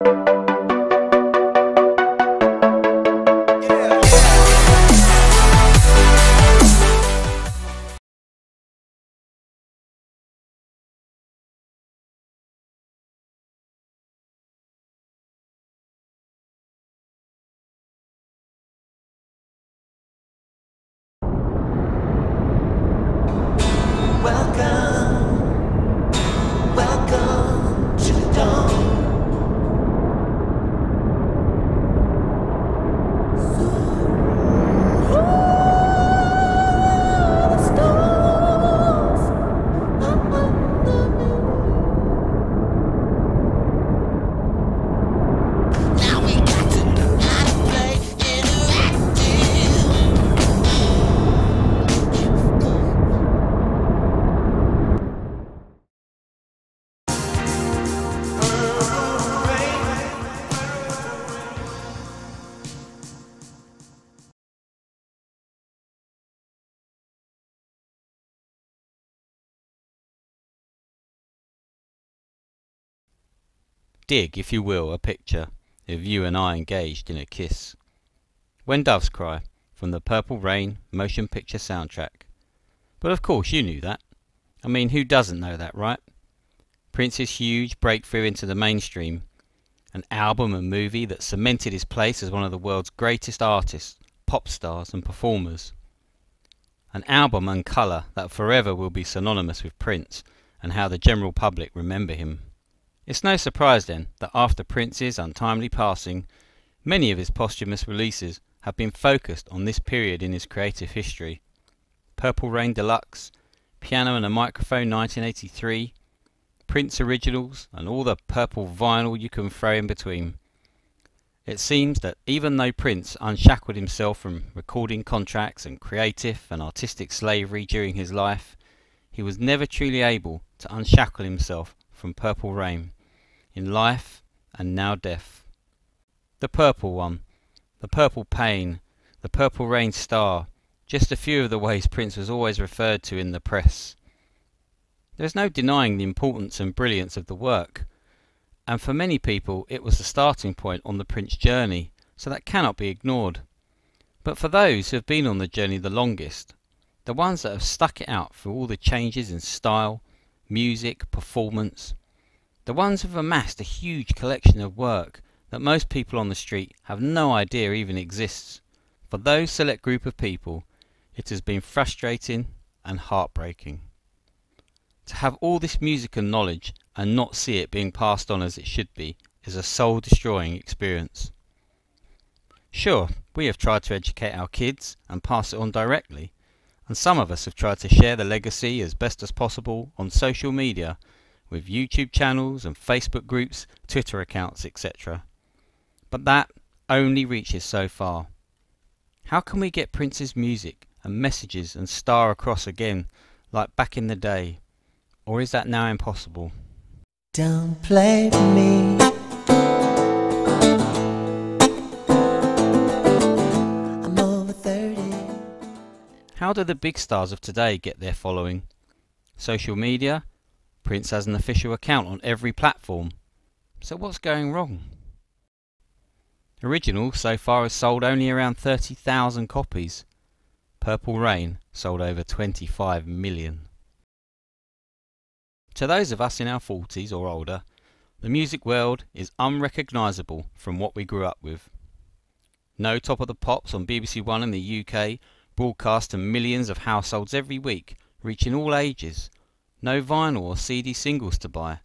Welcome to the dawn. Dig, if you will, a picture of you and I engaged in a kiss. When Doves Cry, from the Purple Rain motion picture soundtrack. But of course you knew that. I mean, who doesn't know that, right? Prince's huge breakthrough into the mainstream. An album and movie that cemented his place as one of the world's greatest artists, pop stars and performers. An album and colour that forever will be synonymous with Prince and how the general public remember him. It's no surprise then that after Prince's untimely passing, many of his posthumous releases have been focused on this period in his creative history. Purple Rain Deluxe, Piano and a Microphone 1983, Prince Originals and all the purple vinyl you can throw in between. It seems that even though Prince unshackled himself from recording contracts and creative and artistic slavery during his life, he was never truly able to unshackle himself from Purple Rain, in life and now death. The Purple One, the Purple Pain, the Purple Rain Star, just a few of the ways Prince was always referred to in the press. There is no denying the importance and brilliance of the work, and for many people it was the starting point on the Prince journey, so that cannot be ignored. But for those who have been on the journey the longest, the ones that have stuck it out through all the changes in style, music, performance, the ones who have amassed a huge collection of work that most people on the street have no idea even exists, for those select group of people it has been frustrating and heartbreaking. To have all this music and knowledge and not see it being passed on as it should be is a soul-destroying experience. Sure, we have tried to educate our kids and pass it on directly, and some of us have tried to share the legacy as best as possible on social media with YouTube channels and Facebook groups, Twitter accounts, etc. But that only reaches so far. How can we get Prince's music and messages and star across again like back in the day? Or is that now impossible? Don't play with me. I'm over 30. How do the big stars of today get their following? Social media? Prince has an official account on every platform. So what's going wrong? Original so far has sold only around 30,000 copies. Purple Rain sold over 25 million. To those of us in our 40s or older, the music world is unrecognisable from what we grew up with. No Top of the Pops on BBC One in the UK, broadcast to millions of households every week, reaching all ages. No vinyl or CD singles to buy.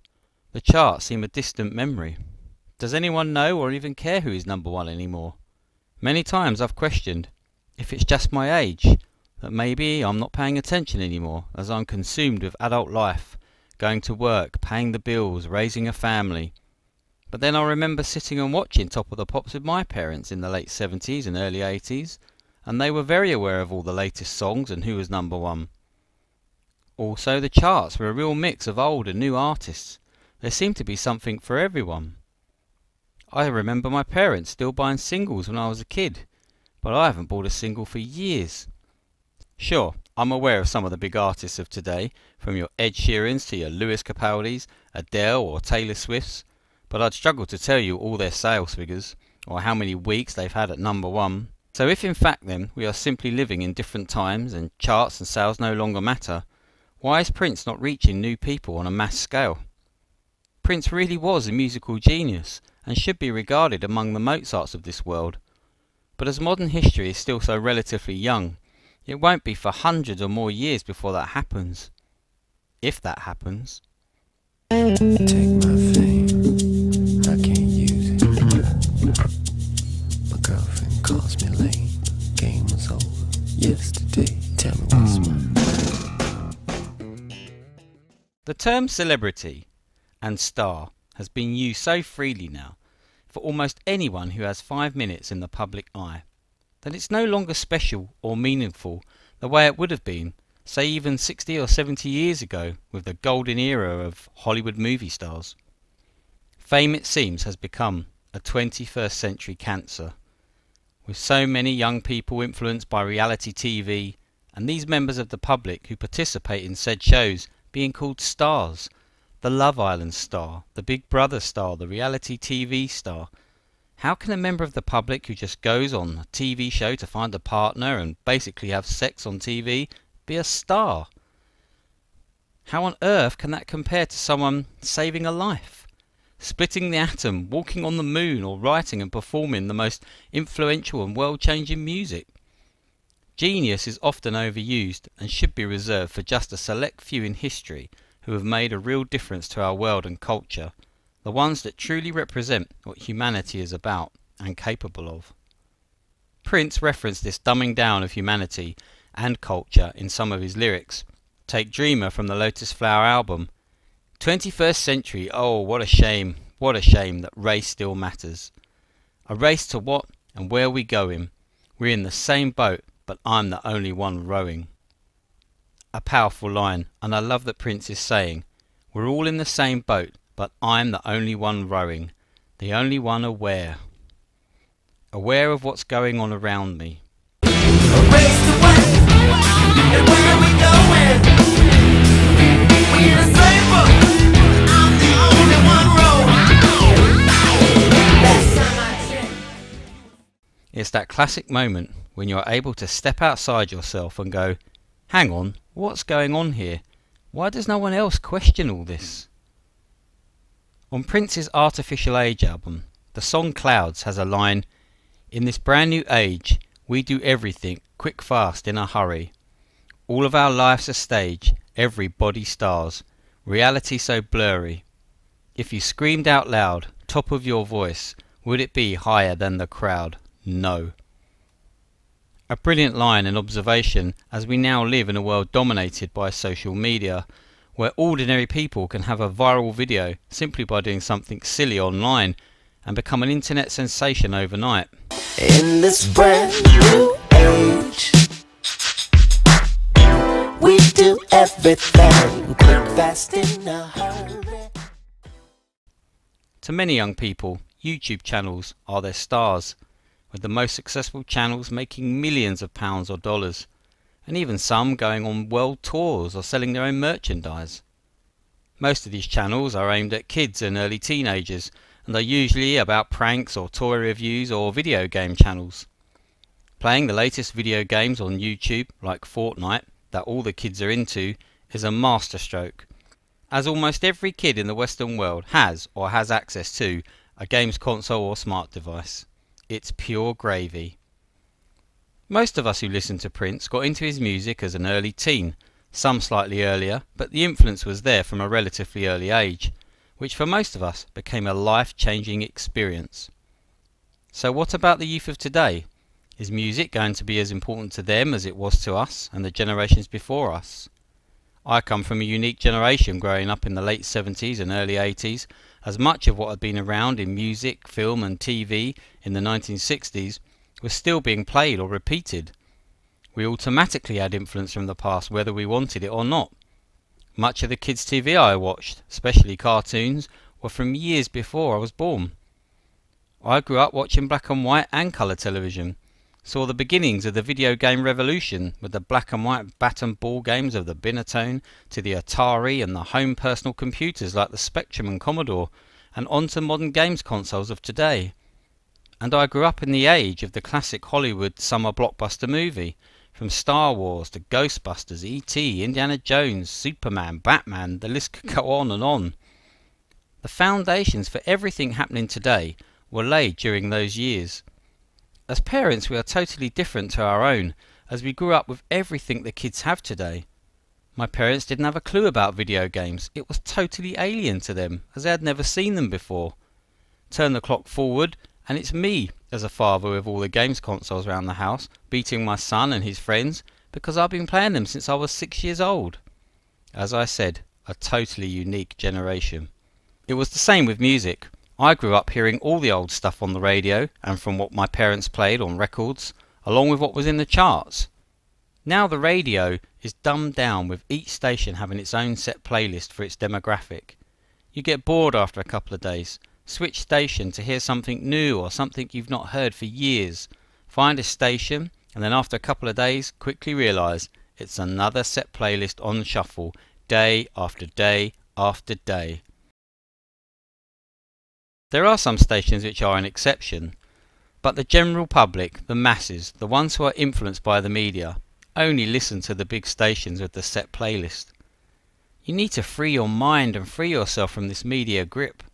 The charts seem a distant memory. Does anyone know or even care who is number one anymore? Many times I've questioned if it's just my age, that maybe I'm not paying attention anymore as I'm consumed with adult life, going to work, paying the bills, raising a family. But then I remember sitting and watching Top of the Pops with my parents in the late 70s and early 80s, and they were very aware of all the latest songs and who was number one. Also, the charts were a real mix of old and new artists. There seemed to be something for everyone. I remember my parents still buying singles when I was a kid, but I haven't bought a single for years. Sure, I'm aware of some of the big artists of today, from your Ed Sheerans to your Lewis Capaldis, Adele or Taylor Swifts, but I'd struggle to tell you all their sales figures, or how many weeks they've had at #1. So if in fact then we are simply living in different times and charts and sales no longer matter, why is Prince not reaching new people on a mass scale? Prince really was a musical genius and should be regarded among the Mozarts of this world. But as modern history is still so relatively young, it won't be for hundreds or more years before that happens. If that happens. Take my fame, I can't use it. My girlfriend calls me lame. Game was over yesterday. Tell me what's my... The term celebrity and star has been used so freely now for almost anyone who has 5 minutes in the public eye that it's no longer special or meaningful the way it would have been, say even 60 or 70 years ago with the golden era of Hollywood movie stars. Fame, it seems, has become a 21st century cancer, with so many young people influenced by reality TV and these members of the public who participate in said shows being called stars. The Love Island star, the Big Brother star, the reality TV star. How can a member of the public who just goes on a TV show to find a partner and basically have sex on TV be a star? How on earth can that compare to someone saving a life, splitting the atom, walking on the moon, or writing and performing the most influential and world-changing music? Genius is often overused and should be reserved for just a select few in history who have made a real difference to our world and culture, the ones that truly represent what humanity is about and capable of. Prince referenced this dumbing down of humanity and culture in some of his lyrics. Take Dreamer from the Lotus Flower album. 21st century, oh what a shame that race still matters. A race to what and where we going? We're in the same boat, but I'm the only one rowing. A powerful line, and I love that Prince is saying, we're all in the same boat, but I'm the only one rowing, the only one aware. Aware of what's going on around me. A race to what? And where are we going? We in the same boat. I'm the only one rowing. Last time I checked. It's that classic moment when you're able to step outside yourself and go, hang on, what's going on here? Why does no one else question all this? On Prince's Artificial Age album, the song Clouds has a line, in this brand new age, we do everything quick fast in a hurry. All of our life's a stage, everybody stars, reality so blurry. If you screamed out loud, top of your voice, would it be higher than the crowd? No. A brilliant line and observation as we now live in a world dominated by social media, where ordinary people can have a viral video simply by doing something silly online and become an internet sensation overnight. In this brand new age, we do everything quick, fast, in a hurry. To many young people, YouTube channels are their stars, with the most successful channels making millions of pounds or dollars, and even some going on world tours or selling their own merchandise. Most of these channels are aimed at kids and early teenagers, and are usually about pranks or toy reviews or video game channels. Playing the latest video games on YouTube, like Fortnite, that all the kids are into, is a masterstroke, as almost every kid in the Western world has or has access to a games console or smart device. It's pure gravy. Most of us who listen to Prince got into his music as an early teen, some slightly earlier, but the influence was there from a relatively early age, which for most of us became a life-changing experience. So what about the youth of today? Is music going to be as important to them as it was to us and the generations before us? I come from a unique generation growing up in the late 70s and early 80s, as much of what had been around in music, film and TV in the 1960s was still being played or repeated. We automatically had influence from the past whether we wanted it or not. Much of the kids' TV I watched, especially cartoons, were from years before I was born. I grew up watching black and white and colour television, saw the beginnings of the video game revolution with the black and white bat and ball games of the Binatone to the Atari and the home personal computers like the Spectrum and Commodore, and onto modern games consoles of today. And I grew up in the age of the classic Hollywood summer blockbuster movie, from Star Wars to Ghostbusters, E.T., Indiana Jones, Superman, Batman, the list could go on and on. The foundations for everything happening today were laid during those years. As parents, we are totally different to our own, as we grew up with everything the kids have today. My parents didn't have a clue about video games. It was totally alien to them, as they had never seen them before. Turn the clock forward, and it's me, as a father with all the games consoles around the house, beating my son and his friends, because I've been playing them since I was 6 years old. As I said, a totally unique generation. It was the same with music. I grew up hearing all the old stuff on the radio, and from what my parents played on records, along with what was in the charts. Now the radio is dumbed down, with each station having its own set playlist for its demographic. You get bored after a couple of days. Switch station to hear something new or something you've not heard for years. Find a station, and then after a couple of days quickly realise it's another set playlist on shuffle, day after day after day. There are some stations which are an exception, but the general public, the masses, the ones who are influenced by the media, only listen to the big stations with the set playlist. You need to free your mind and free yourself from this media grip.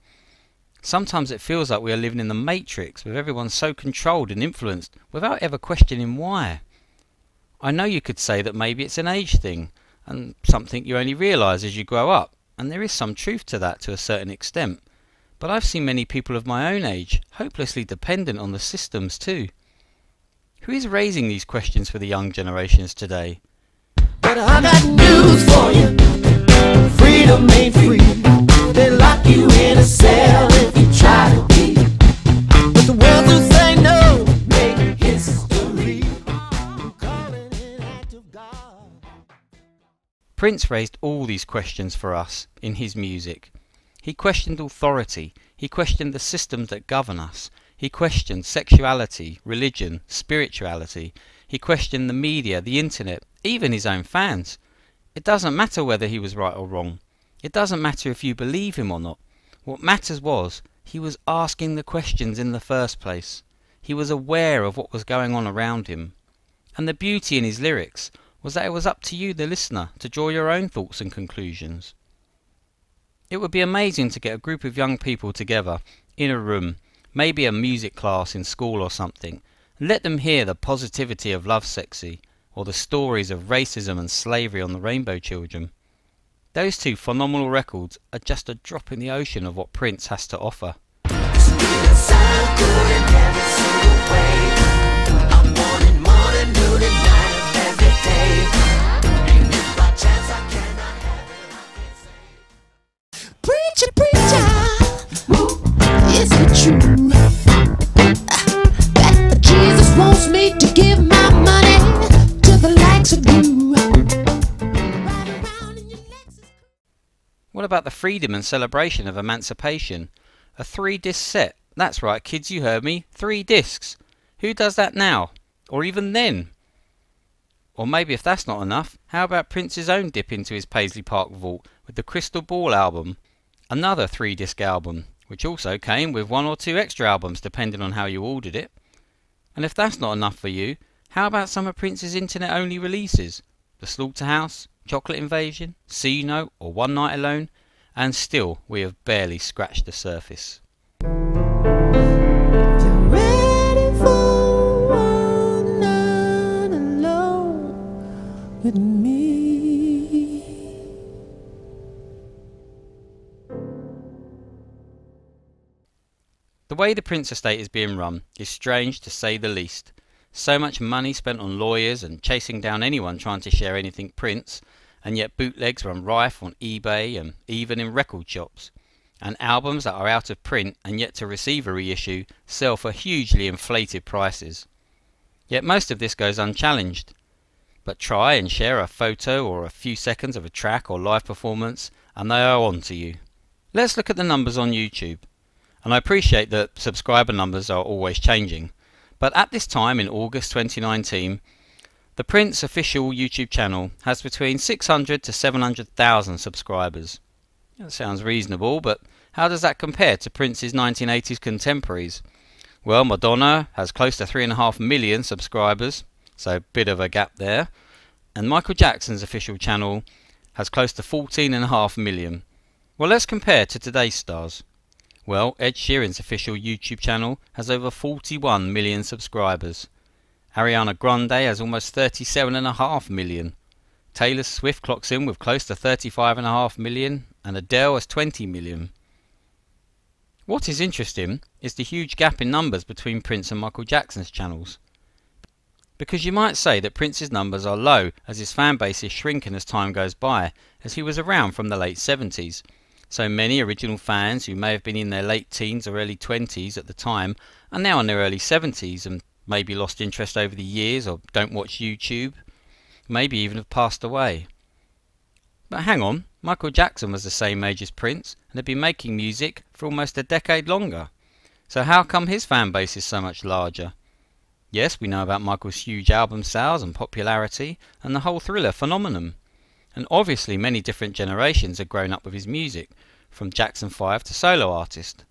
Sometimes it feels like we are living in the Matrix, with everyone so controlled and influenced without ever questioning why. I know you could say that maybe it's an age thing, and something you only realise as you grow up, and there is some truth to that to a certain extent. But I've seen many people of my own age hopelessly dependent on the systems too. Who is raising these questions for the young generations today? But I got news for you. Freedom ain't free. They lock you in a cell if you try to be. But the ones who say no make history. I'm calling an act of God. Prince raised all these questions for us in his music. He questioned authority. He questioned the systems that govern us. He questioned sexuality, religion, spirituality. He questioned the media, the internet, even his own fans. It doesn't matter whether he was right or wrong. It doesn't matter if you believe him or not. What matters was he was asking the questions in the first place. He was aware of what was going on around him. And the beauty in his lyrics was that it was up to you, the listener, to draw your own thoughts and conclusions. It would be amazing to get a group of young people together in a room, maybe a music class in school or something, and let them hear the positivity of Lovesexy, or the stories of racism and slavery on the Rainbow Children. Those two phenomenal records are just a drop in the ocean of what Prince has to offer. Preacher, preacher, is it true that Jesus wants me to give my money to the likes of you? What about the freedom and celebration of Emancipation? A 3-disc set. That's right, kids, you heard me. 3 discs. Who does that now? Or even then? Or maybe if that's not enough, how about Prince's own dip into his Paisley Park vault with the Crystal Ball album? Another 3-disc album, which also came with 1 or 2 extra albums depending on how you ordered it. And if that's not enough for you, how about some of Prince's internet-only releases? The Slaughterhouse, Chocolate Invasion, C Note or One Night Alone? And still we have barely scratched the surface. If you're ready for one night alone with me. The way the Prince estate is being run is strange to say the least. So much money spent on lawyers and chasing down anyone trying to share anything Prince, and yet bootlegs run rife on eBay and even in record shops. And albums that are out of print and yet to receive a reissue sell for hugely inflated prices. Yet most of this goes unchallenged. But try and share a photo or a few seconds of a track or live performance and they are on to you. Let's look at the numbers on YouTube. And I appreciate that subscriber numbers are always changing. But at this time in August 2019, the Prince official YouTube channel has between 600 to 700,000 subscribers. That sounds reasonable, but How does that compare to Prince's 1980s contemporaries? Well, Madonna has close to 3.5 million subscribers, so a bit of a gap there. And Michael Jackson's official channel has close to 14.5 million. Well, let's compare to today's stars. Well, Ed Sheeran's official YouTube channel has over 41 million subscribers. Ariana Grande has almost 37.5 million. Taylor Swift clocks in with close to 35.5 million, and Adele has 20 million. What is interesting is the huge gap in numbers between Prince and Michael Jackson's channels. Because you might say that Prince's numbers are low as his fan base is shrinking as time goes by, as he was around from the late 70s. So many original fans who may have been in their late teens or early 20s at the time are now in their early 70s and maybe lost interest over the years or don't watch YouTube, maybe even have passed away. But hang on, Michael Jackson was the same age as Prince and had been making music for almost a decade longer. So how come his fan base is so much larger? Yes, we know about Michael's huge album sales and popularity and the whole Thriller phenomenon. And obviously many different generations have grown up with his music, from Jackson 5 to solo artist.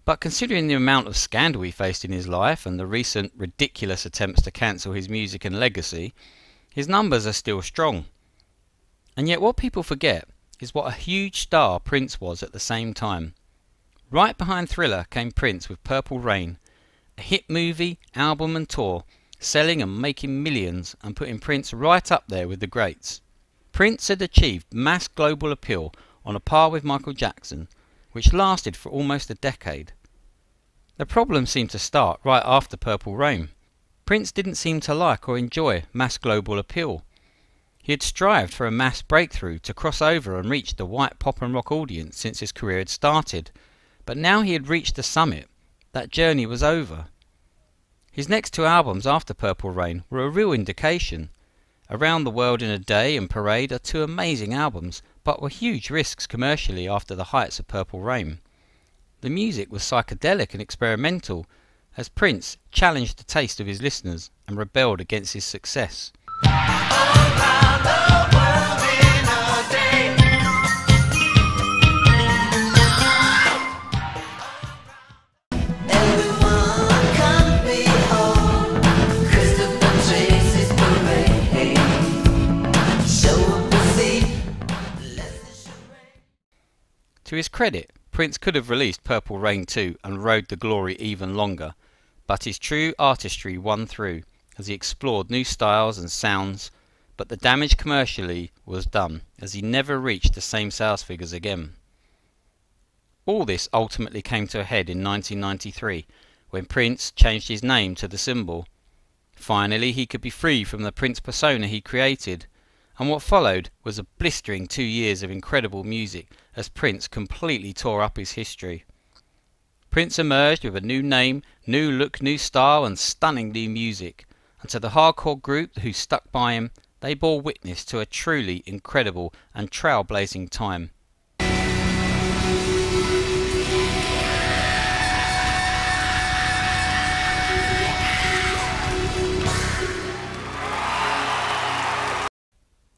But considering the amount of scandal he faced in his life and the recent ridiculous attempts to cancel his music and legacy, his numbers are still strong. And yet what people forget is what a huge star Prince was at the same time. Right behind Thriller came Prince with Purple Rain, a hit movie, album and tour, selling and making millions and putting Prince right up there with the greats. Prince had achieved mass global appeal on a par with Michael Jackson, which lasted for almost a decade. The problem seemed to start right after Purple Rain. Prince didn't seem to like or enjoy mass global appeal. He had strived for a mass breakthrough to cross over and reach the white pop and rock audience since his career had started, but now he had reached the summit. That journey was over. His next two albums after Purple Rain were a real indication. Around the World in a Day and Parade are two amazing albums, but were huge risks commercially after the heights of Purple Rain. The music was psychedelic and experimental, as Prince challenged the taste of his listeners and rebelled against his success. To his credit, Prince could have released Purple Rain 2 and rode the glory even longer, but his true artistry won through as he explored new styles and sounds, but the damage commercially was done as he never reached the same sales figures again. All this ultimately came to a head in 1993 when Prince changed his name to The Symbol. Finally he could be free from the Prince persona he created, and what followed was a blistering 2 years of incredible music as Prince completely tore up his history. Prince emerged with a new name, new look, new style and stunning new music, and to the hardcore group who stuck by him, they bore witness to a truly incredible and trailblazing time.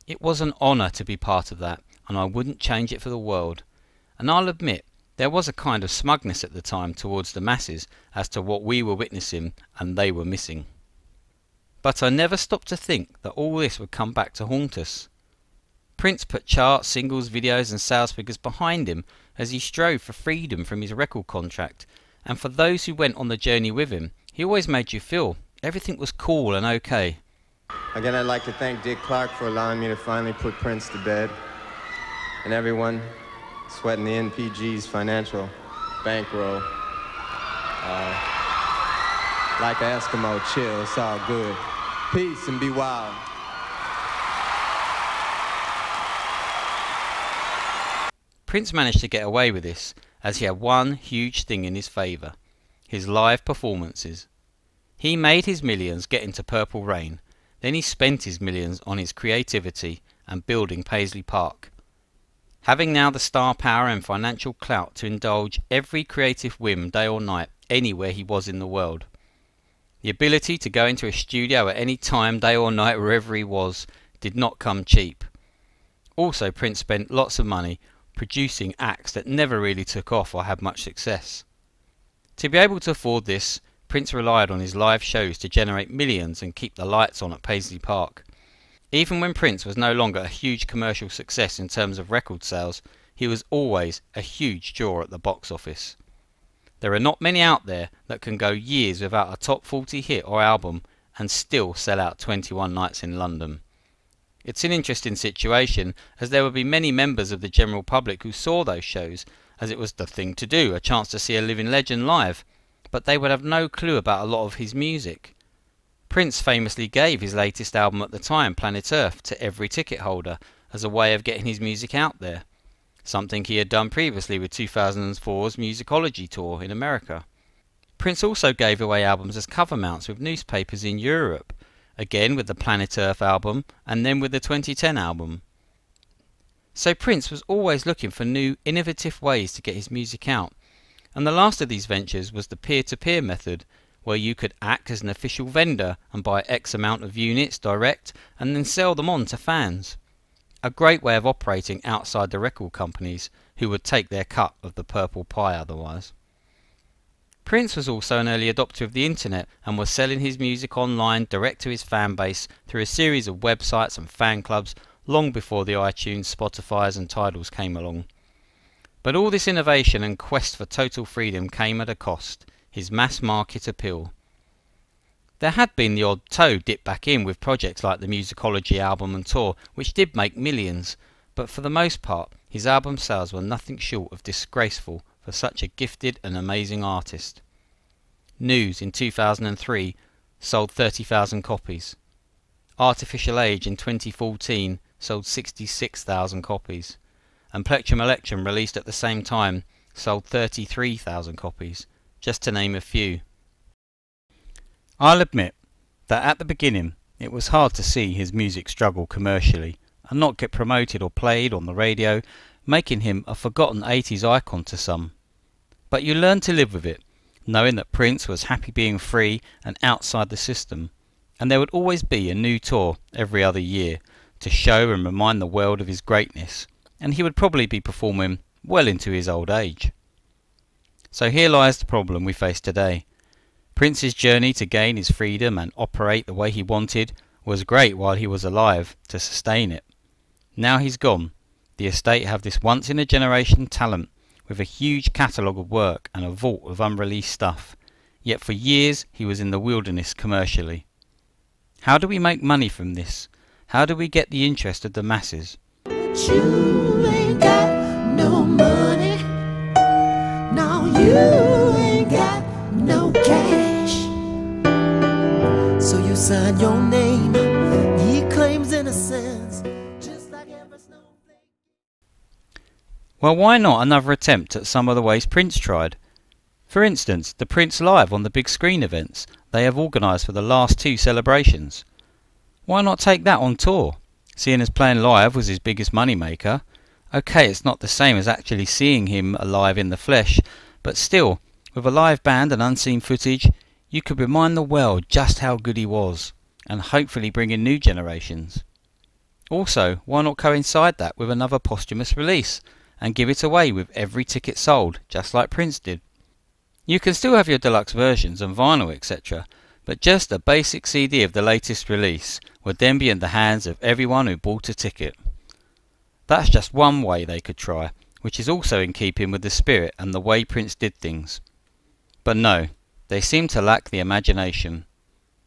It was an honour to be part of that, and I wouldn't change it for the world. And I'll admit, there was a kind of smugness at the time towards the masses as to what we were witnessing and they were missing. But I never stopped to think that all this would come back to haunt us. Prince put charts, singles, videos and sales figures behind him as he strove for freedom from his record contract, and for those who went on the journey with him, he always made you feel everything was cool and okay. Again, I'd like to thank Dick Clark for allowing me to finally put Prince to bed, and everyone sweating the NPG's financial bankroll. Like an Eskimo, chill, it's all good. Peace and be wild. Prince managed to get away with this as he had one huge thing in his favour: his live performances. He made his millions getting to Purple Rain, then he spent his millions on his creativity and building Paisley Park. Having now the star power and financial clout to indulge every creative whim day or night anywhere he was in the world. The ability to go into a studio at any time, day or night, wherever he was, did not come cheap. Also, Prince spent lots of money producing acts that never really took off or had much success. To be able to afford this, Prince relied on his live shows to generate millions and keep the lights on at Paisley Park. Even when Prince was no longer a huge commercial success in terms of record sales, he was always a huge draw at the box office. There are not many out there that can go years without a top 40 hit or album and still sell out 21 nights in London. It's an interesting situation, as there would be many members of the general public who saw those shows as it was the thing to do, a chance to see a living legend live, but they would have no clue about a lot of his music. Prince famously gave his latest album at the time, Planet Earth, to every ticket holder as a way of getting his music out there, something he had done previously with 2004's Musicology tour in America. Prince also gave away albums as cover mounts with newspapers in Europe, again with the Planet Earth album and then with the 2010 album. So Prince was always looking for new, innovative ways to get his music out, and the last of these ventures was the peer-to-peer method, where you could act as an official vendor and buy X amount of units direct and then sell them on to fans. A great way of operating outside the record companies, who would take their cut of the purple pie otherwise. Prince was also an early adopter of the internet and was selling his music online direct to his fan base through a series of websites and fan clubs long before the iTunes, Spotifys and Tidals came along. But all this innovation and quest for total freedom came at a cost: his mass market appeal. There had been the odd toe dip back in with projects like the Musicology album and tour, which did make millions, but for the most part his album sales were nothing short of disgraceful for such a gifted and amazing artist. News in 2003 sold 30,000 copies. Artificial Age in 2014 sold 66,000 copies. And Plectrum Electrum, released at the same time, sold 33,000 copies, just to name a few. I'll admit that at the beginning it was hard to see his music struggle commercially and not get promoted or played on the radio, making him a forgotten 80s icon to some. But you learn to live with it, knowing that Prince was happy being free and outside the system, and there would always be a new tour every other year to show and remind the world of his greatness, and he would probably be performing well into his old age. So here lies the problem we face today. Prince's journey to gain his freedom and operate the way he wanted was great while he was alive to sustain it. Now he's gone. The estate have this once-in-a-generation talent with a huge catalogue of work and a vault of unreleased stuff, yet for years he was in the wilderness commercially. How do we make money from this? How do we get the interest of the masses? You ain't got no money. No, you ain't got no cash. So you sign your name. He claims innocence, just like every snowflake. Well, why not another attempt at some of the ways Prince tried? For instance, the Prince Live on the big screen events they have organised for the last two celebrations. Why not take that on tour, seeing as playing live was his biggest money maker? Okay, it's not the same as actually seeing him alive in the flesh, but still, with a live band and unseen footage, you could remind the world just how good he was, and hopefully bring in new generations. Also, why not coincide that with another posthumous release, and give it away with every ticket sold, just like Prince did? You can still have your deluxe versions and vinyl etc, but just a basic CD of the latest release would then be in the hands of everyone who bought a ticket. That's just one way they could try, which is also in keeping with the spirit and the way Prince did things. But no, they seem to lack the imagination.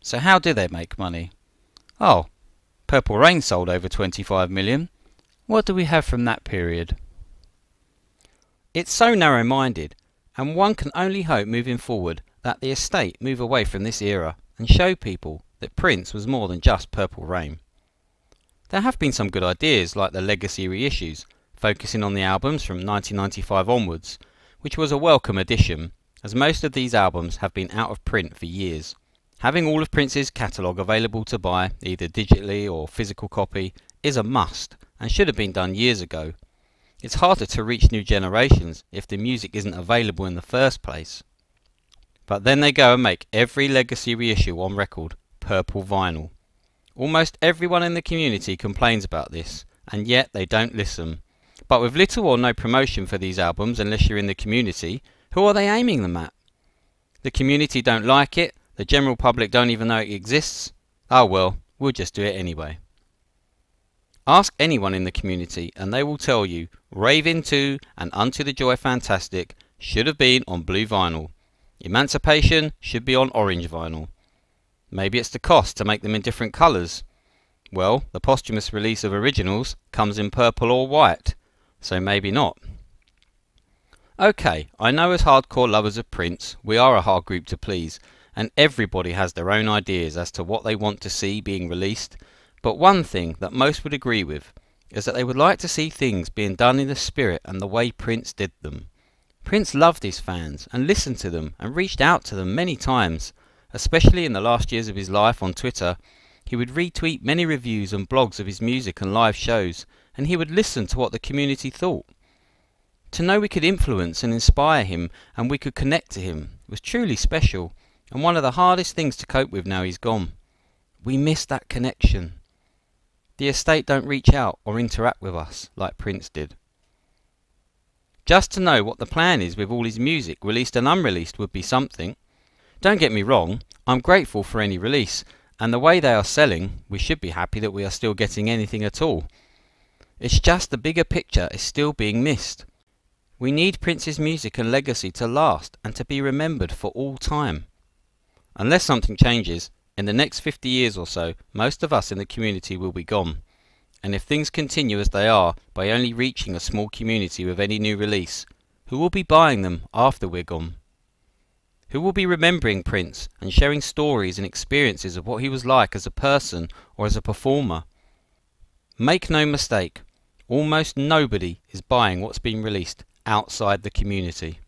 So how do they make money? Oh, Purple Rain sold over 25 million. What do we have from that period? It's so narrow-minded, and one can only hope moving forward that the estate move away from this era and show people that Prince was more than just Purple Rain. There have been some good ideas like the Legacy reissues, focusing on the albums from 1995 onwards, which was a welcome addition, as most of these albums have been out of print for years. Having all of Prince's catalogue available to buy, either digitally or physical copy, is a must, and should have been done years ago. It's harder to reach new generations if the music isn't available in the first place. But then they go and make every Legacy reissue on record purple vinyl. Almost everyone in the community complains about this, and yet they don't listen. But with little or no promotion for these albums, unless you're in the community, who are they aiming them at? The community don't like it, the general public don't even know it exists. Oh well, we'll just do it anyway. Ask anyone in the community and they will tell you Rave Into and Unto the Joy Fantastic should have been on blue vinyl. Emancipation should be on orange vinyl. Maybe it's the cost to make them in different colours. Well, the posthumous release of originals comes in purple or white, so maybe not. Okay, I know as hardcore lovers of Prince, we are a hard group to please, and everybody has their own ideas as to what they want to see being released, but one thing that most would agree with is that they would like to see things being done in the spirit and the way Prince did them. Prince loved his fans and listened to them and reached out to them many times, especially in the last years of his life on Twitter. He would retweet many reviews and blogs of his music and live shows, and he would listen to what the community thought. To know we could influence and inspire him and we could connect to him was truly special, and one of the hardest things to cope with now he's gone. We miss that connection. The estate don't reach out or interact with us like Prince did. Just to know what the plan is with all his music, released and unreleased, would be something. Don't get me wrong, I'm grateful for any release, and the way they are selling, we should be happy that we are still getting anything at all. It's just the bigger picture is still being missed. We need Prince's music and legacy to last and to be remembered for all time. Unless something changes, in the next 50 years or so, most of us in the community will be gone. And if things continue as they are, by only reaching a small community with any new release, who will be buying them after we're gone? Who will be remembering Prince and sharing stories and experiences of what he was like as a person or as a performer? Make no mistake, almost nobody is buying what's been released outside the community.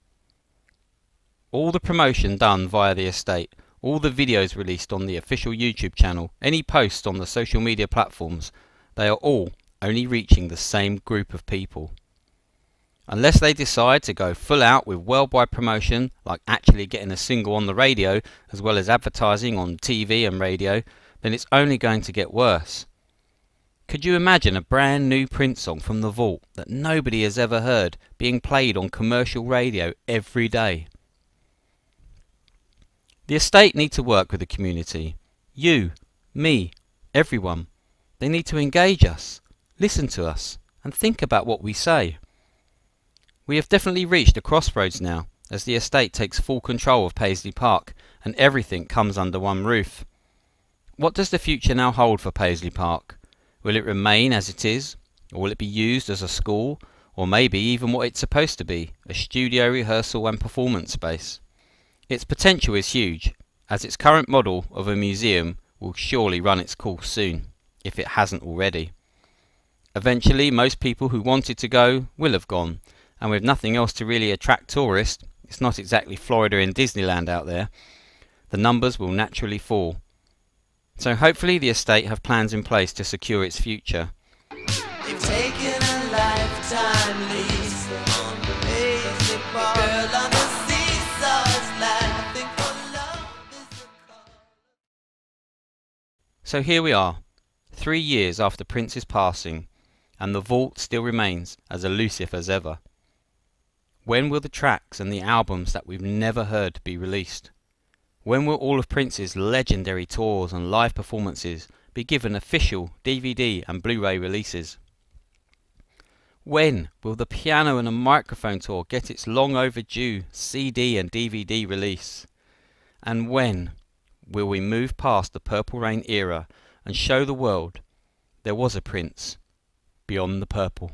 All the promotion done via the estate, all the videos released on the official YouTube channel, any posts on the social media platforms, they are all only reaching the same group of people. Unless they decide to go full out with worldwide promotion, like actually getting a single on the radio as well as advertising on TV and radio, then it's only going to get worse. Could you imagine a brand new Prince song from the vault that nobody has ever heard being played on commercial radio every day? The estate need to work with the community. You, me, everyone. They need to engage us, listen to us, and think about what we say. We have definitely reached a crossroads now, as the estate takes full control of Paisley Park, and everything comes under one roof. What does the future now hold for Paisley Park? Will it remain as it is, or will it be used as a school, or maybe even what it's supposed to be, a studio, rehearsal and performance space? Its potential is huge, as its current model of a museum will surely run its course soon, if it hasn't already. Eventually, most people who wanted to go will have gone, and with nothing else to really attract tourists, it's not exactly Florida and Disneyland out there, the numbers will naturally fall. So hopefully the estate have plans in place to secure its future. They've taken a lifetime lease on the Paisley Park. Girl on the seesaw is laughing for love is a call. So here we are, 3 years after Prince's passing, and the vault still remains as elusive as ever. When will the tracks and the albums that we've never heard be released? When will all of Prince's legendary tours and live performances be given official DVD and Blu-ray releases? When will the piano and a microphone tour get its long overdue CD and DVD release? And when will we move past the Purple Rain era and show the world there was a Prince beyond the purple?